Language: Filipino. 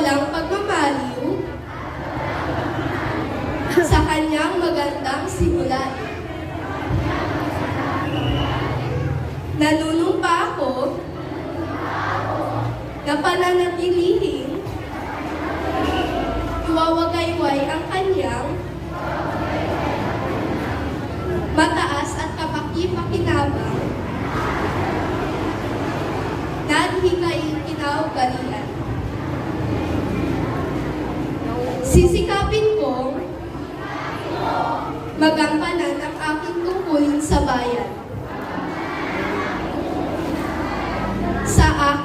walang pagmamaliw sa kanyang magandang simulain. Nanunumpa ako na pananatilihin iwawagayway ang kanyang mataas at kapaki-pakinabang na hikaing kinaugalian. Sisikapin kong magampanan ang aking tungkulin sa bayan. Sa aking